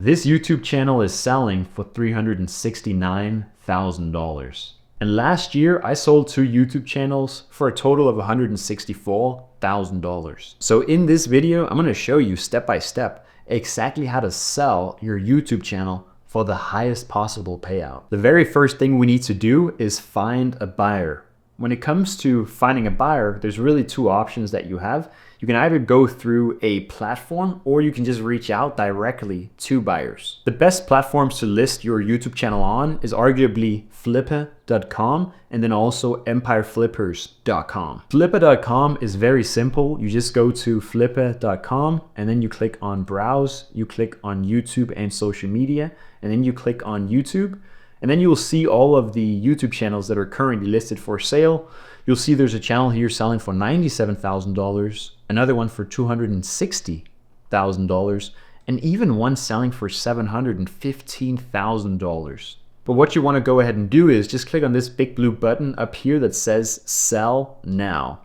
This YouTube channel is selling for $369,000. And last year I sold 2 YouTube channels for a total of $164,000. So in this video, I'm gonna show you step by step exactly how to sell your YouTube channel for the highest possible payout. The very first thing we need to do is find a buyer. When it comes to finding a buyer, there's really 2 options that you have. You can either go through a platform or you can just reach out directly to buyers. The best platforms to list your YouTube channel on is arguably Flippa.com and then also EmpireFlippers.com. Flippa.com is very simple. You just go to Flippa.com and then you click on browse, you click on YouTube and social media, and then you click on YouTube. And then you will see all of the YouTube channels that are currently listed for sale. You'll see there's a channel here selling for $97,000, another one for $260,000, and even one selling for $715,000. But what you want to go ahead and do is just click on this big blue button up here that says Sell Now.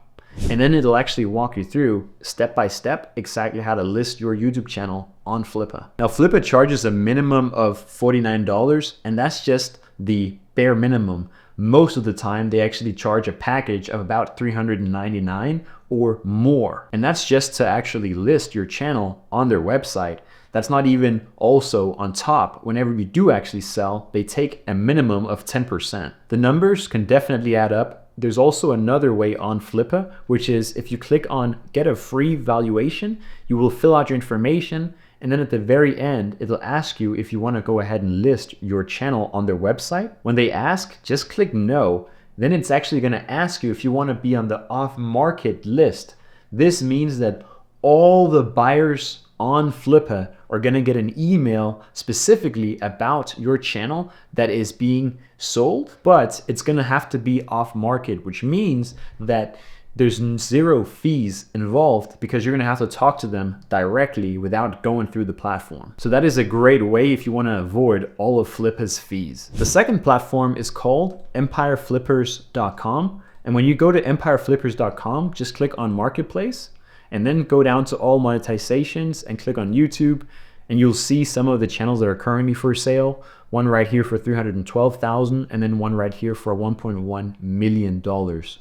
And then it'll actually walk you through step by step exactly how to list your YouTube channel on Flippa. Now Flippa charges a minimum of $49, and that's just the bare minimum. Most of the time they actually charge a package of about $399 or more. And that's just to actually list your channel on their website. That's not even also on top. Whenever you do actually sell, they take a minimum of 10%. The numbers can definitely add up. There's also another way on Flippa, which is if you click on get a free valuation, you will fill out your information, and then at the very end, it'll ask you if you want to go ahead and list your channel on their website. When they ask, just click no. Then it's actually going to ask you if you want to be on the off-market list. This means that all the buyers on Flippa are going to get an email specifically about your channel that is being sold, but it's going to have to be off market, which means that there's 0 fees involved because you're going to have to talk to them directly without going through the platform. So that is a great way if you want to avoid all of Flippa's fees. The second platform is called EmpireFlippers.com. And when you go to EmpireFlippers.com, just click on Marketplace and then go down to all monetizations and click on YouTube, and you'll see some of the channels that are currently for sale. One right here for $312,000 and then one right here for $1.1 million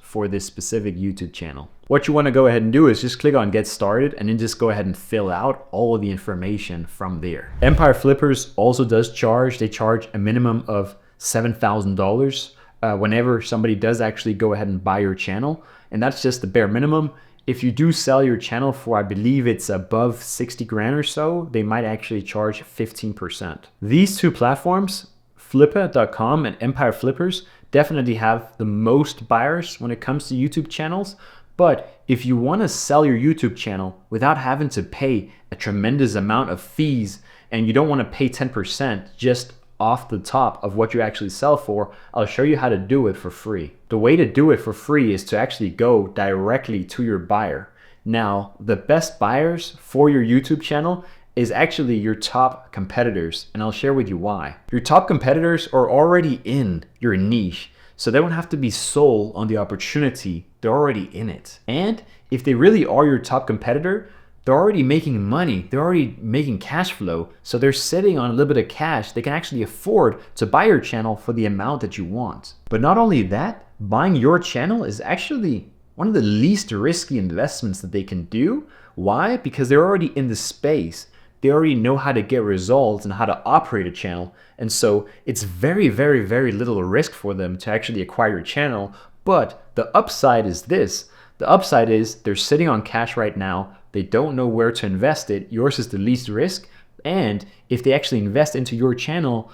for this specific YouTube channel. What you want to go ahead and do is just click on get started and then just go ahead and fill out all of the information from there. Empire Flippers also does charge. They charge a minimum of $7,000 whenever somebody does actually go ahead and buy your channel, and that's just the bare minimum. If you do sell your channel for, I believe it's above 60 grand or so, they might actually charge 15%. These 2 platforms, Flippa.com and Empire Flippers, definitely have the most buyers when it comes to YouTube channels. But if you want to sell your YouTube channel without having to pay a tremendous amount of fees, and you don't want to pay 10% just off the top of what you actually sell for, I'll show you how to do it for free. The way to do it for free is to actually go directly to your buyer. Now, the best buyers for your YouTube channel is actually your top competitors, and I'll share with you why. Your top competitors are already in your niche, so they don't have to be sold on the opportunity. They're already in it. And if they really are your top competitor, they're already making money, they're already making cash flow, so they're sitting on a little bit of cash. They can actually afford to buy your channel for the amount that you want. But not only that, buying your channel is actually one of the least risky investments that they can do. Why? Because they're already in the space. They already know how to get results and how to operate a channel. And so it's very, very, very little risk for them to actually acquire your channel. But the upside is this. The upside is they're sitting on cash right now. They don't know where to invest it. Yours is the least risk. And if they actually invest into your channel,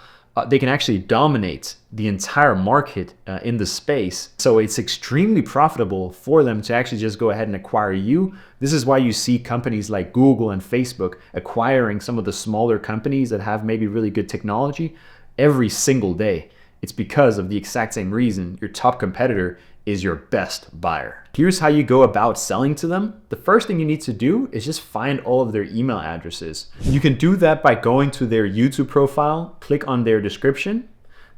they can actually dominate the entire market in the space. So it's extremely profitable for them to actually just go ahead and acquire you. This is why you see companies like Google and Facebook acquiring some of the smaller companies that have maybe really good technology every single day. It's because of the exact same reason. Your top competitor is your best buyer. Here's how you go about selling to them. The first thing you need to do is just find all of their email addresses. You can do that by going to their YouTube profile, click on their description,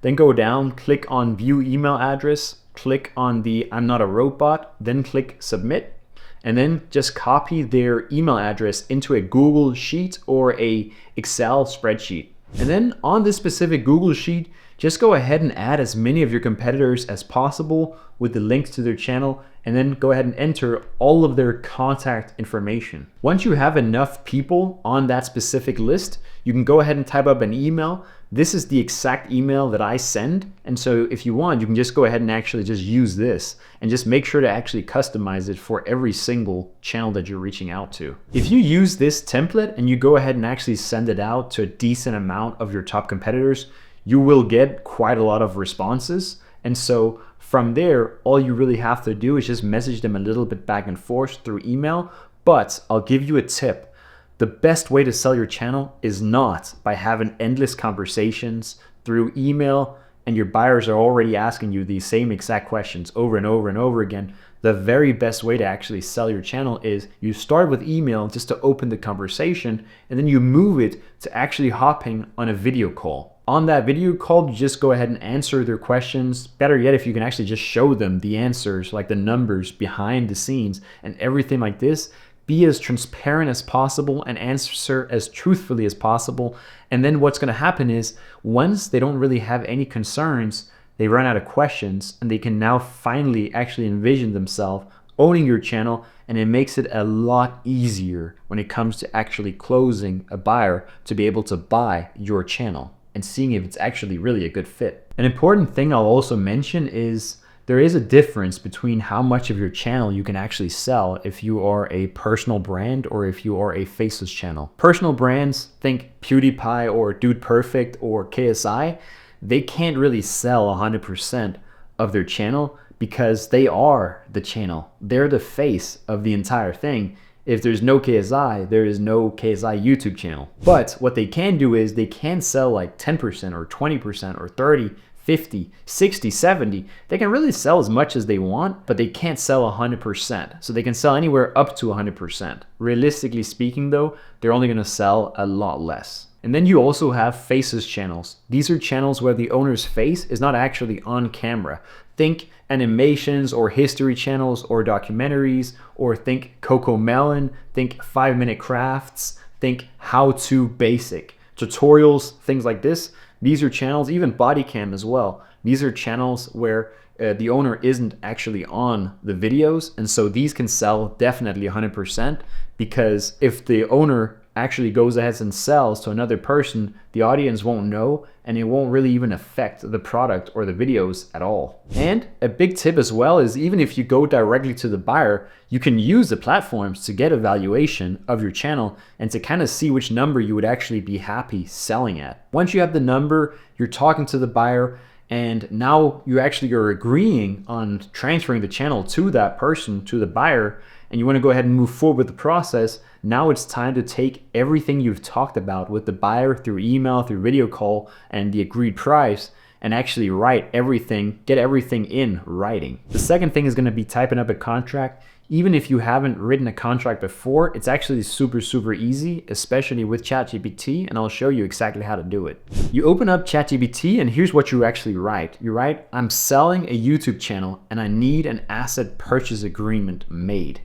then go down, click on view email address, click on the I'm not a robot, then click submit. and then just copy their email address into a Google Sheet or a Excel spreadsheet. And then on this specific Google Sheet, just go ahead and add as many of your competitors as possible with the links to their channel, and then go ahead and enter all of their contact information. Once you have enough people on that specific list, you can go ahead and type up an email. This is the exact email that I send, and so if you want, you can just go ahead and actually just use this and just make sure to actually customize it for every single channel that you're reaching out to. If you use this template and you go ahead and actually send it out to a decent amount of your top competitors, you will get quite a lot of responses. And so from there, all you really have to do is just message them a little bit back and forth through email. But I'll give you a tip. The best way to sell your channel is not by having endless conversations through email and your buyers are already asking you these same exact questions over and over and over again. The very best way to actually sell your channel is you start with email just to open the conversation, and then you move it to actually hopping on a video call. On that video call, you just go ahead and answer their questions. Better yet, if you can actually just show them the answers, like the numbers behind the scenes and everything like this. Be as transparent as possible and answer as truthfully as possible. And then what's going to happen is once they don't really have any concerns, they run out of questions, and they can now finally actually envision themselves owning your channel, and it makes it a lot easier when it comes to actually closing a buyer to be able to buy your channel and seeing if it's actually really a good fit. An important thing I'll also mention is there is a difference between how much of your channel you can actually sell if you are a personal brand or if you are a faceless channel. Personal brands, think PewDiePie or Dude Perfect or KSI, they can't really sell 100% of their channel because they are the channel. They're the face of the entire thing. If there's no KSI, there is no KSI YouTube channel. But what they can do is they can sell like 10% or 20% or 30, 50, 60, 70. They can really sell as much as they want, but they can't sell 100%. So they can sell anywhere up to 100%. Realistically speaking though, they're only gonna sell a lot less. And then you also have faceless channels. These are channels where the owner's face is not actually on camera. Think animations or history channels or documentaries, or think Coco Melon, think 5-minute crafts, think how to basic tutorials, things like this. These are channels, even body cam as well. These are channels where the owner isn't actually on the videos, and so these can sell definitely 100%, because if the owner actually goes ahead and sells to another person, the audience won't know, and it won't really even affect the product or the videos at all. And a big tip as well is even if you go directly to the buyer, you can use the platforms to get a valuation of your channel and to kind of see which number you would actually be happy selling at. Once you have the number, you're talking to the buyer, and now you actually are agreeing on transferring the channel to that person, to the buyer, and you want to go ahead and move forward with the process. Now it's time to take everything you've talked about with the buyer through email, through video call, and the agreed price, and actually write everything, get everything in writing. The second thing is going to be typing up a contract. Even if you haven't written a contract before, it's actually super easy, especially with ChatGPT, and I'll show you exactly how to do it. You open up ChatGPT, and here's what you actually write. You write, I'm selling a YouTube channel and I need an asset purchase agreement made.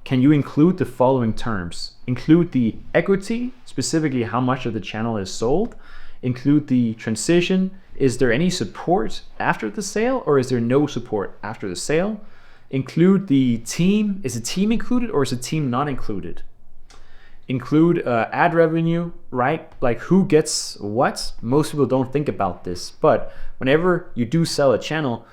Can you include the following terms? Include the equity, specifically how much of the channel is sold. Include the transition. Is there any support after the sale, or is there no support after the sale? Include the team. Is a team included or is a team not included? Include ad revenue, right? Like who gets what? Most people don't think about this, but whenever you do sell a channel,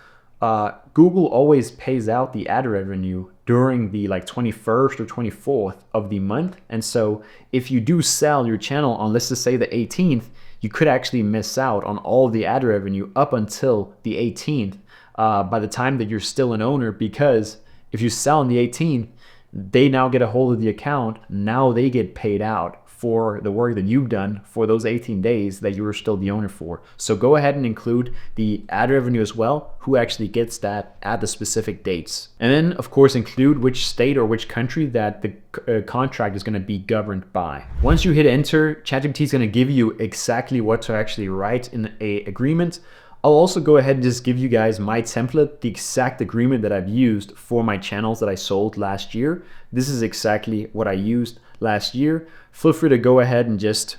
Google always pays out the ad revenue during the 21st or 24th of the month. And so if you do sell your channel on, let's just say the 18th, you could actually miss out on all of the ad revenue up until the 18th by the time that you're still an owner, because if you sell on the 18th, they now get a hold of the account. Now they get paid out for the work that you've done for those 18 days that you were still the owner for. So go ahead and include the ad revenue as well, who actually gets that at the specific dates. And then of course include which state or which country that the contract is going to be governed by. Once you hit enter, ChatGPT is going to give you exactly what to actually write in a agreement. I'll also go ahead and just give you guys my template, the exact agreement that I've used for my channels that I sold last year. This is exactly what I used last year. Feel free to go ahead and just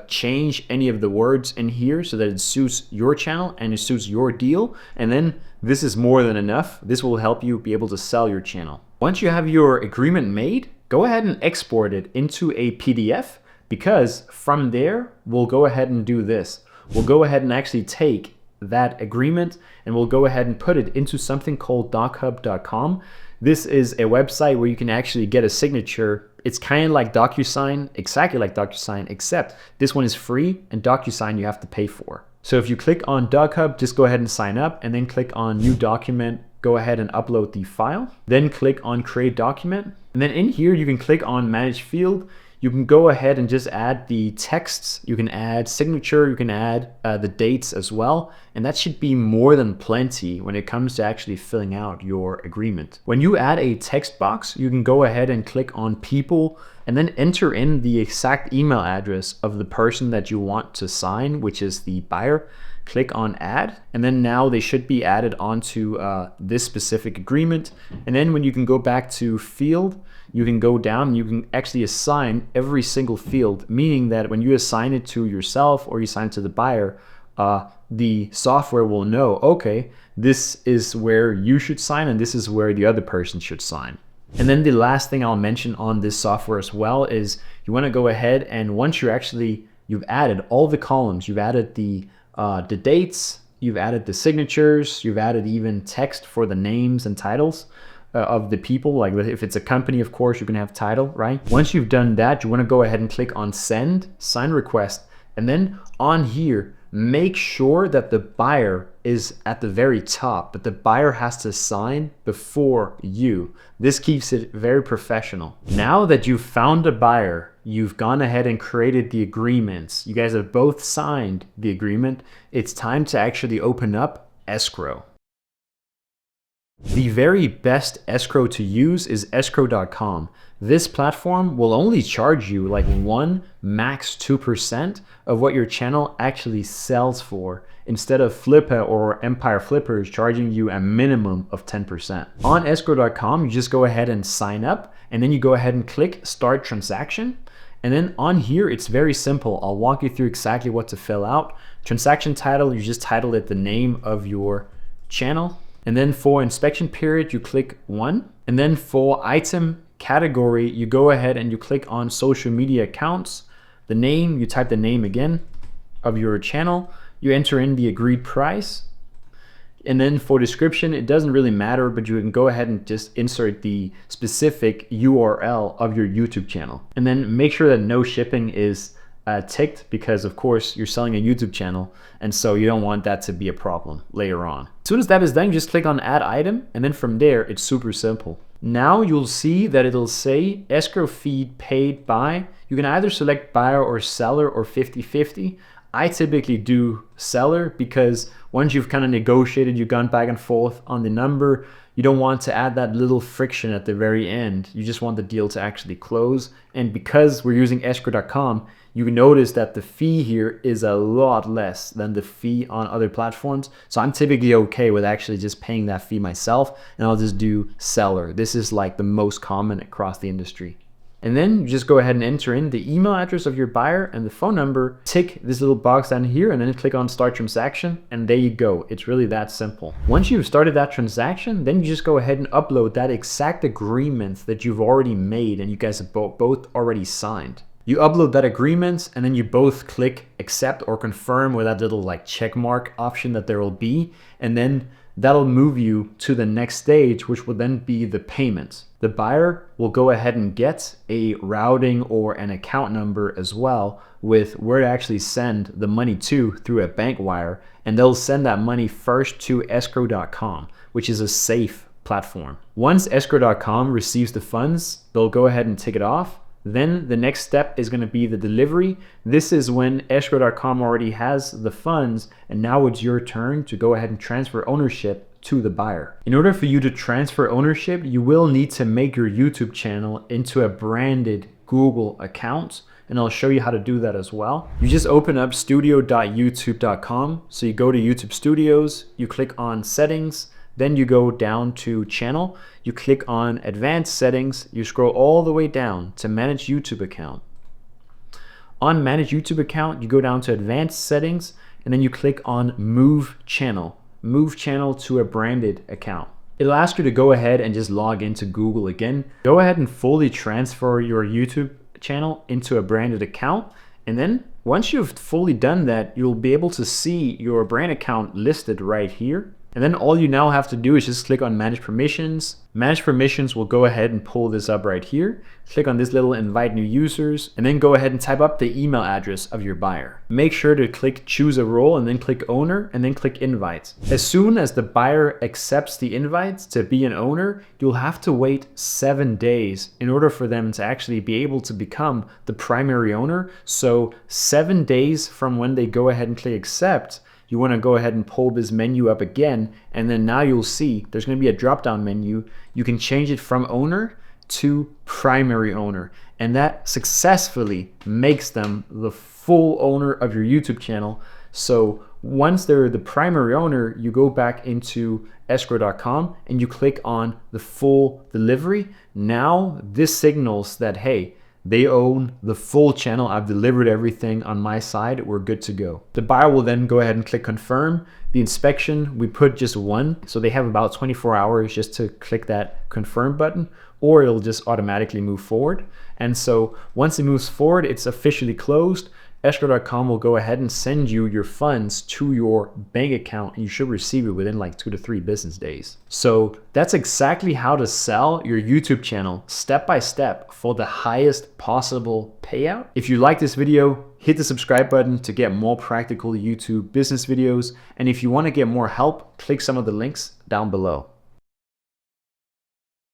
change any of the words in here so that it suits your channel and it suits your deal. And then this is more than enough. This will help you be able to sell your channel. Once you have your agreement made, go ahead and export it into a PDF, because from there, we'll go ahead and do this. We'll go ahead and actually take that agreement and we'll go ahead and put it into something called dochub.com. This is a website where you can actually get a signature. It's kind of like DocuSign, exactly like DocuSign, except this one is free and DocuSign you have to pay for. So if you click on DocHub, just go ahead and sign up and then click on New Document. Go ahead and upload the file. Then click on Create Document. And then in here, you can click on Manage Field. You can go ahead and just add the texts. You can add signature. You can add the dates as well. And that should be more than plenty when it comes to actually filling out your agreement. When you add a text box, you can go ahead and click on People and then enter in the exact email address of the person that you want to sign, which is the buyer. Click on Add, and then now they should be added onto this specific agreement. And then when you can go back to Field, you can go down and you can actually assign every single field, meaning that when you assign it to yourself or you assign it to the buyer, the software will know, okay, this is where you should sign and this is where the other person should sign. And then the last thing I'll mention on this software as well is you want to go ahead and once you've added all the columns, you've added the dates, you've added the signatures, you've added even text for the names and titles of the people. Like if it's a company, of course, you can have title, right? Once you've done that, you want to go ahead and click on Send, Sign Request, and then on here, make sure that the buyer is at the very top, but the buyer has to sign before you. This keeps it very professional. Now that you've found a buyer, you've gone ahead and created the agreements. You guys have both signed the agreement. It's time to actually open up escrow. The very best escrow to use is escrow.com. This platform will only charge you like 1, max 2% of what your channel actually sells for, instead of Flippa or Empire Flippers charging you a minimum of 10%. On escrow.com, you just go ahead and sign up, and then you go ahead and click Start Transaction. And then on here, it's very simple. I'll walk you through exactly what to fill out. Transaction title, you just title it the name of your channel. And then for inspection period, you click 1. And then for item category, you go ahead and you click on social media accounts. The name, you type the name again of your channel. You enter in the agreed price. And then for description, it doesn't really matter, but you can go ahead and just insert the specific URL of your YouTube channel. And then make sure that no shipping is ticked, because of course you're selling a YouTube channel, and so you don't want that to be a problem later on. As soon as that is done, you just click on Add Item, and then from there, it's super simple. Now you'll see that it'll say escrow fee paid by. You can either select buyer or seller or 50-50. I typically do seller, because once you've kind of negotiated, you've gone back and forth on the number, you don't want to add that little friction at the very end. You just want the deal to actually close. And because we're using escrow.com, you can notice that the fee here is a lot less than the fee on other platforms. So I'm typically okay with actually just paying that fee myself, and I'll just do seller. This is like the most common across the industry. And then you just go ahead and enter in the email address of your buyer and the phone number, tick this little box down here, and then click on Start Transaction, and there you go. It's really that simple. Once you've started that transaction, then you just go ahead and upload that exact agreement that you've already made and you guys have both already signed. You upload that agreement, and then you both click accept or confirm with that little like check mark option that there will be, and then that'll move you to the next stage, which will then be the payment. The buyer will go ahead and get a routing or an account number as well with where to actually send the money to through a bank wire, and they'll send that money first to escrow.com, which is a safe platform. Once escrow.com receives the funds, they'll go ahead and take it off. Then the next step is going to be the delivery. This is when escrow.com already has the funds, and now it's your turn to go ahead and transfer ownership to the buyer. In order for you to transfer ownership, you will need to make your YouTube channel into a branded Google account. and I'll show you how to do that as well. You just open up studio.youtube.com. So you go to YouTube Studios, you click on settings, then you go down to channel, you click on advanced settings, you scroll all the way down to manage YouTube account. On manage YouTube account, you go down to advanced settings, and then you click on move channel to a branded account. It'll ask you to go ahead and just log into Google again. Go ahead and fully transfer your YouTube channel into a branded account. And then once you've fully done that, you'll be able to see your brand account listed right here. And then all you now have to do is just click on manage permissions. Manage permissions will go ahead and pull this up right here. Click on this little invite new users, and then go ahead and type up the email address of your buyer. Make sure to click choose a role and then click owner and then click invite. As soon as the buyer accepts the invite to be an owner, you'll have to wait 7 days in order for them to actually be able to become the primary owner. So 7 days from when they go ahead and click accept, you want to go ahead and pull this menu up again, and then now you'll see there's going to be a drop down menu. You can change it from owner to primary owner, and that successfully makes them the full owner of your YouTube channel. So once they're the primary owner, you go back into escrow.com and you click on the full delivery. Now this signals that, hey, they own the full channel. I've delivered everything on my side. We're good to go. The buyer will then go ahead and click confirm. The inspection, we put just 1. So they have about 24 hours just to click that confirm button, or it'll just automatically move forward. And so once it moves forward, it's officially closed. Escrow.com will go ahead and send you your funds to your bank account, and you should receive it within like 2 to 3 business days. So that's exactly how to sell your YouTube channel step by step for the highest possible payout. If you like this video, hit the subscribe button to get more practical YouTube business videos. And if you want to get more help, click some of the links down below.